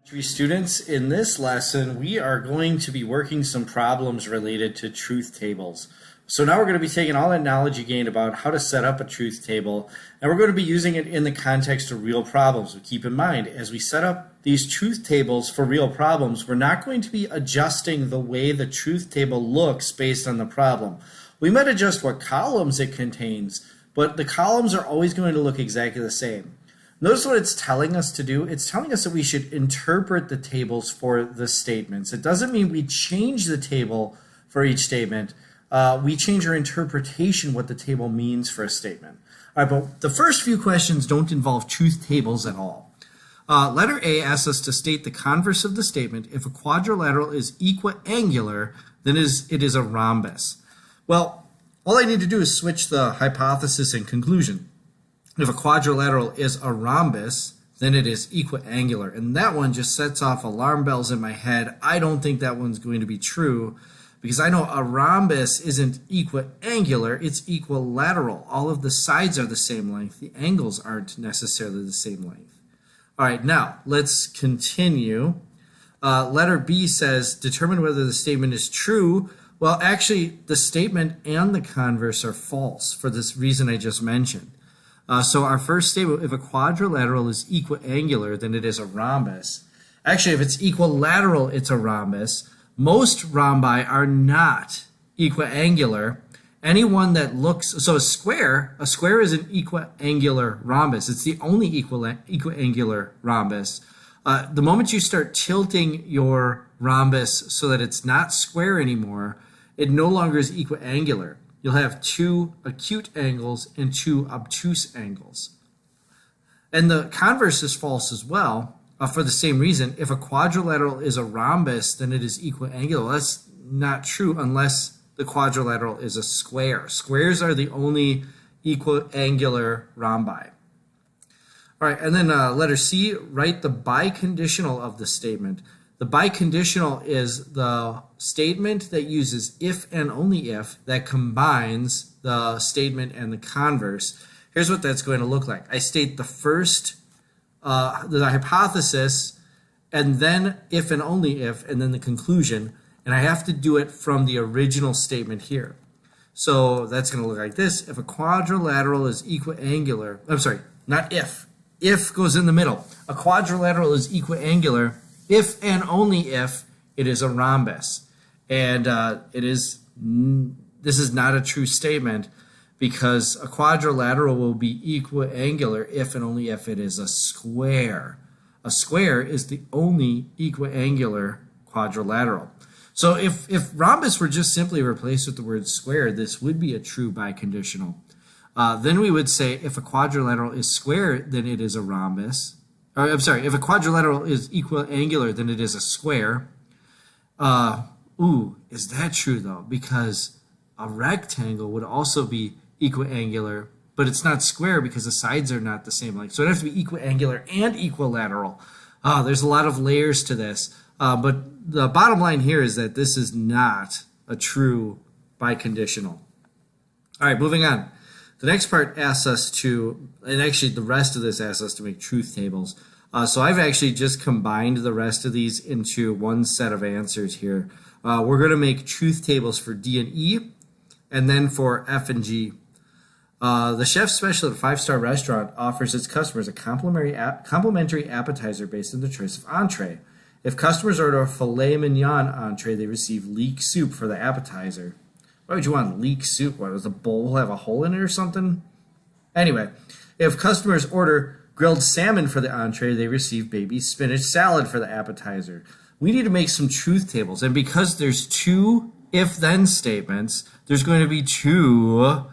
Students, in this lesson, we are going to be working some problems related to truth tables. So now we're going to be taking all that knowledge you gained about how to set up a truth table, and we're going to be using it in the context of real problems. But keep in mind, as we set up these truth tables for real problems, we're not going to be adjusting the way the truth table looks based on the problem. We might adjust what columns it contains, but the columns are always going to look exactly the same. Notice what it's telling us to do. It's telling us that we should interpret the tables for the statements. It doesn't mean we change the table for each statement. We change our interpretation, what the table means for a statement. All right, but the first few questions don't involve truth tables at all. Letter A asks us to state the converse of the statement. If a quadrilateral is equiangular, then it is a rhombus. Well, all I need to do is switch the hypothesis and conclusion. If a quadrilateral is a rhombus, then it is equiangular. And that one just sets off alarm bells in my head. I don't think that one's going to be true because I know a rhombus isn't equiangular, it's equilateral. All of the sides are the same length. The angles aren't necessarily the same length. All right, now let's continue. Letter B says, determine whether the statement is true. Well, actually, the statement and the converse are false for this reason I just mentioned. So our first statement, if a quadrilateral is equiangular, then it is a rhombus. Actually, if it's equilateral, it's a rhombus. Most rhombi are not equiangular. Anyone that looks, so a square is an equiangular rhombus. It's the only equiangular rhombus. The moment you start tilting your rhombus so that it's not square anymore, it no longer is equiangular. You'll have two acute angles and two obtuse angles. And the converse is false as well for the same reason. If a quadrilateral is a rhombus, then it is equiangular. That's not true unless the quadrilateral is a square. Squares are the only equiangular rhombi. All right, and then letter C, write the biconditional of the statement. The biconditional is the statement that uses if and only if that combines the statement and the converse. Here's what that's going to look like. I state the first, the hypothesis, and then if and only if, and then the conclusion, and I have to do it from the original statement here. So that's going to look like this. If a quadrilateral is equiangular, I'm sorry, not if. If goes in the middle. A quadrilateral is equiangular if and only if it is a rhombus. And this is not a true statement because a quadrilateral will be equiangular if and only if it is a square. A square is the only equiangular quadrilateral. So if rhombus were just simply replaced with the word square, this would be a true biconditional. Then we would say if a quadrilateral is square, then it is a rhombus. Or, I'm sorry, if a quadrilateral is equiangular, then it is a square. Is that true though? Because a rectangle would also be equiangular, but it's not square because the sides are not the same length. So it has to be equiangular and equilateral. There's a lot of layers to this. But the bottom line here is that this is not a true biconditional. All right, moving on. The next part asks us to, and actually the rest of this asks us to make truth tables. So I've actually just combined the rest of these into one set of answers here. We're going to make truth tables for D and E, and then for F and G. The chef special at a 5-star restaurant offers its customers a complimentary appetizer based on the choice of entree. If customers order a filet mignon entree, they receive leek soup for the appetizer. Why would you want leek soup? What, does the bowl have a hole in it or something? Anyway, if customers order grilled salmon for the entree, they receive baby spinach salad for the appetizer. We need to make some truth tables. And because there's two if-then statements, there's going to be two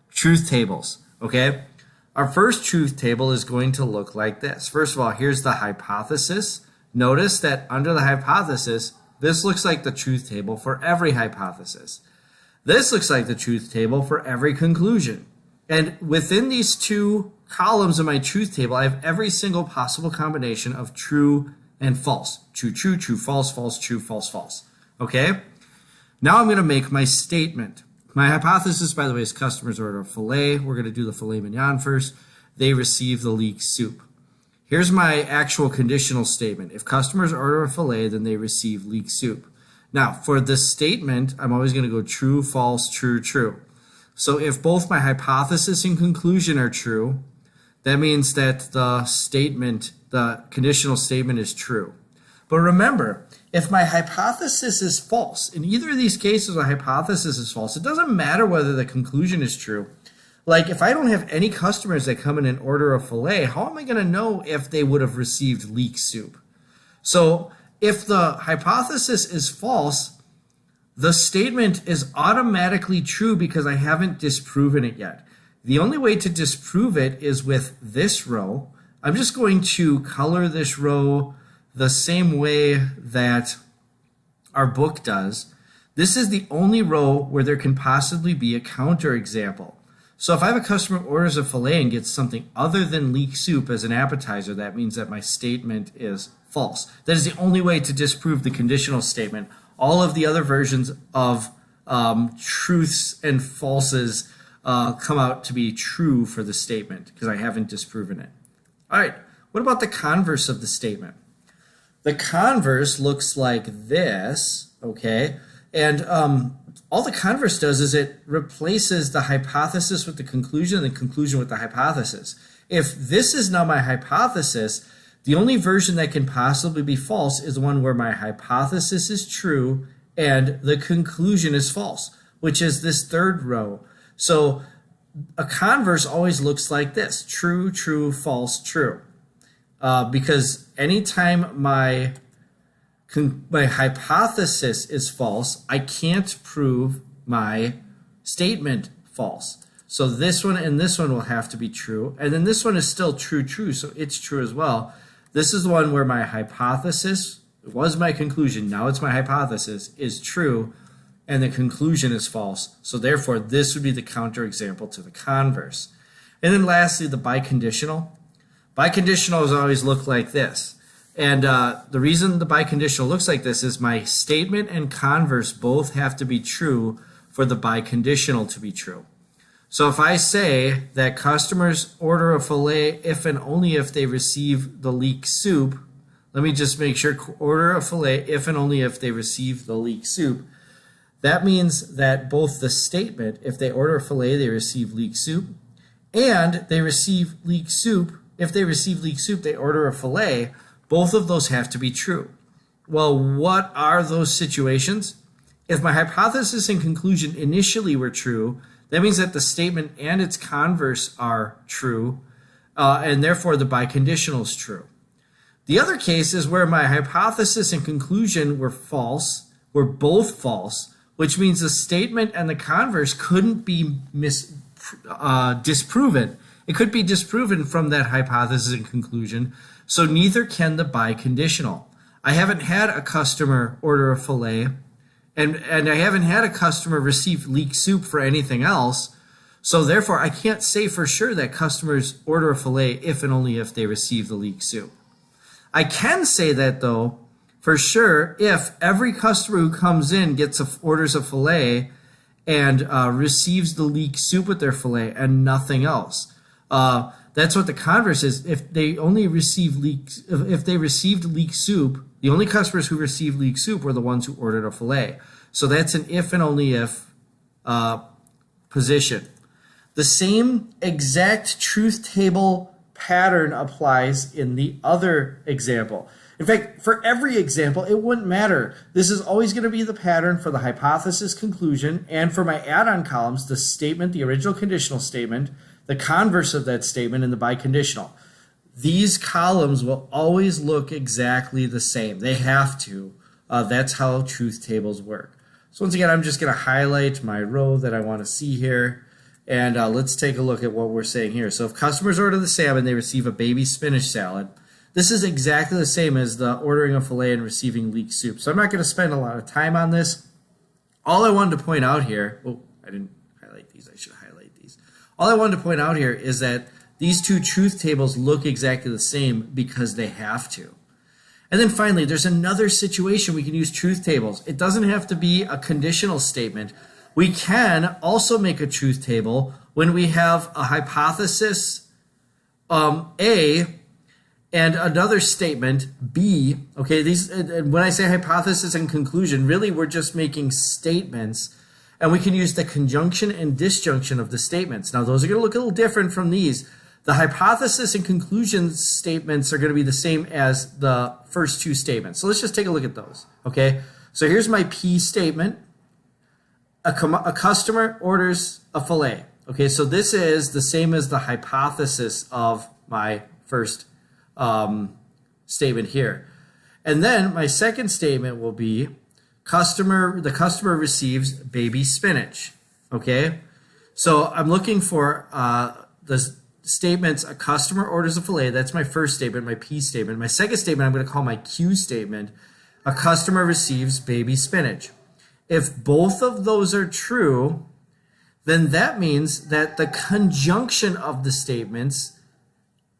truth tables, okay? Our first truth table is going to look like this. First of all, here's the hypothesis. Notice that under the hypothesis, this looks like the truth table for every hypothesis. This looks like the truth table for every conclusion. And within these two columns of my truth table, I have every single possible combination of true and false. True, true, true, false, false, true, false, false. Okay? Now I'm going to make my statement. My hypothesis, by the way, is customers order a filet. We're going to do the filet mignon first. They receive the leek soup. Here's my actual conditional statement. If customers order a filet, then they receive leek soup. Now, for this statement, I'm always going to go true, false, true, true. So if both my hypothesis and conclusion are true, that means that the conditional statement is true. But remember, if my hypothesis is false, in either of these cases a hypothesis is false, it doesn't matter whether the conclusion is true. Like if I don't have any customers that come in and order a filet, how am I going to know if they would have received leek soup? So if the hypothesis is false, the statement is automatically true because I haven't disproven it yet. The only way to disprove it is with this row. I'm just going to color this row the same way that our book does. This is the only row where there can possibly be a counterexample. So if I have a customer who orders a filet and gets something other than leek soup as an appetizer, that means that my statement is false. That is the only way to disprove the conditional statement. All of the other versions of truths and falses come out to be true for the statement because I haven't disproven it. All right, what about the converse of the statement? The converse looks like this, okay? And all the converse does is it replaces the hypothesis with the conclusion and the conclusion with the hypothesis. If this is now my hypothesis, the only version that can possibly be false is the one where my hypothesis is true and the conclusion is false, which is this third row. So a converse always looks like this: true, true, false, true. Because anytime my hypothesis is false, I can't prove my statement false. So this one and this one will have to be true. And then this one is still true, true, so it's true as well. This is the one where my hypothesis was my conclusion, now it's my hypothesis, is true, and the conclusion is false. So therefore, this would be the counterexample to the converse. And then lastly, the biconditional. Biconditionals always look like this. And the reason the biconditional looks like this is my statement and converse both have to be true for the biconditional to be true. So if I say that customers order a filet if and only if they receive the leek soup, let me just make sure, order a filet if and only if they receive the leek soup. That means that both the statement, if they order a filet, they receive leek soup, and they receive leek soup, if they receive leek soup, they order a filet. Both of those have to be true. Well, what are those situations? If my hypothesis and conclusion initially were true, that means that the statement and its converse are true, and therefore the biconditional is true. The other case is where my hypothesis and conclusion were false, were both false, which means the statement and the converse couldn't be disproven. It could be disproven from that hypothesis and conclusion, so neither can the biconditional. I haven't had a customer order a filet, and I haven't had a customer receive leek soup for anything else, so therefore I can't say for sure that customers order a filet if and only if they receive the leek soup. I can say that, though, for sure, if every customer who comes in orders a filet and receives the leek soup with their filet and nothing else. That's what the converse is. If they received leek soup, the only customers who received leek soup were the ones who ordered a filet. So that's an if and only if position. The same exact truth table pattern applies in the other example. In fact, for every example, it wouldn't matter. This is always going to be the pattern for the hypothesis, conclusion, and for my add-on columns, the statement, the original conditional statement, the converse of that statement, and the biconditional. These columns will always look exactly the same. They have to. That's how truth tables work. So once again, I'm just going to highlight my row that I want to see here. And let's take a look at what we're saying here. So if customers order the salmon, they receive a baby spinach salad. This is exactly the same as the ordering a filet and receiving leek soup. So I'm not going to spend a lot of time on this. All I wanted to point out here, I didn't highlight these. I should highlight these. All I wanted to point out here is that these two truth tables look exactly the same because they have to. And then finally, there's another situation we can use truth tables. It doesn't have to be a conditional statement. We can also make a truth table when we have a hypothesis A And another statement, B, okay, these, when I say hypothesis and conclusion, really we're just making statements, and we can use the conjunction and disjunction of the statements. Now, those are going to look a little different from these. The hypothesis and conclusion statements are going to be the same as the first two statements. So let's just take a look at those, okay? So here's my P statement. A customer orders a filet. Okay, so this is the same as the hypothesis of my first statement here. And then my second statement will be the customer receives baby spinach. Okay, so I'm looking for the statements, a customer orders a filet. That's my first statement, my P statement. My second statement I'm going to call my Q statement. A customer receives baby spinach. If both of those are true, then that means that the conjunction of the statements,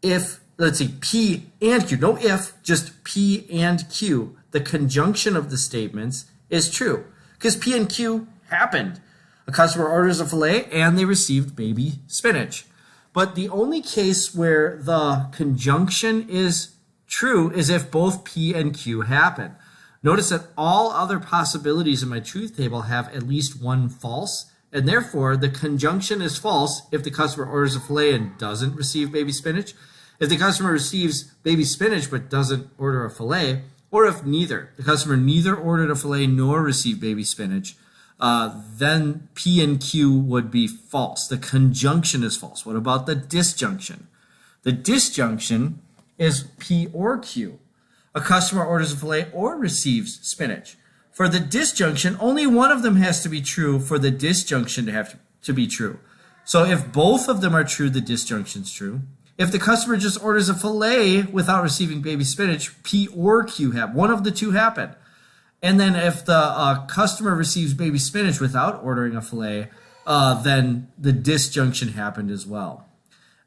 if, let's see, P and Q, no if, just P and Q, the conjunction of the statements is true because P and Q happened. A customer orders a filet and they received baby spinach. But the only case where the conjunction is true is if both P and Q happen. Notice that all other possibilities in my truth table have at least one false, and therefore the conjunction is false if the customer orders a filet and doesn't receive baby spinach, if the customer receives baby spinach but doesn't order a filet, or if neither, the customer neither ordered a filet nor received baby spinach, then P and Q would be false. The conjunction is false. What about the disjunction? The disjunction is P or Q. A customer orders a filet or receives spinach. For the disjunction, only one of them has to be true for the disjunction to have to be true. So if both of them are true, the disjunction is true. If the customer just orders a filet without receiving baby spinach, P or Q have. One of the two happen. And then if the customer receives baby spinach without ordering a filet, then the disjunction happened as well.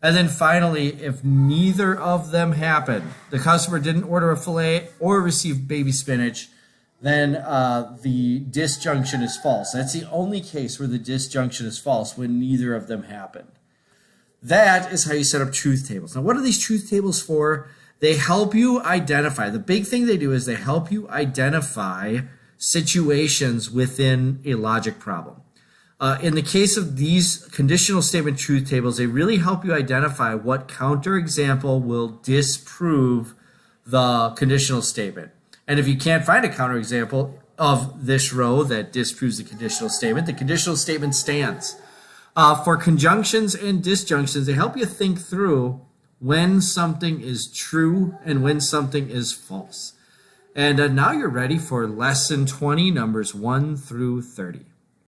And then finally, if neither of them happen, the customer didn't order a filet or receive baby spinach, then the disjunction is false. That's the only case where the disjunction is false, when neither of them happened. That is how you set up truth tables. Now, what are these truth tables for? They help you identify. The big thing they do is they help you identify situations within a logic problem. In the case of these conditional statement truth tables, they really help you identify what counterexample will disprove the conditional statement. And if you can't find a counterexample of this row that disproves the conditional statement stands. For conjunctions and disjunctions, they help you think through when something is true and when something is false. And now you're ready for lesson 20, numbers 1 through 30.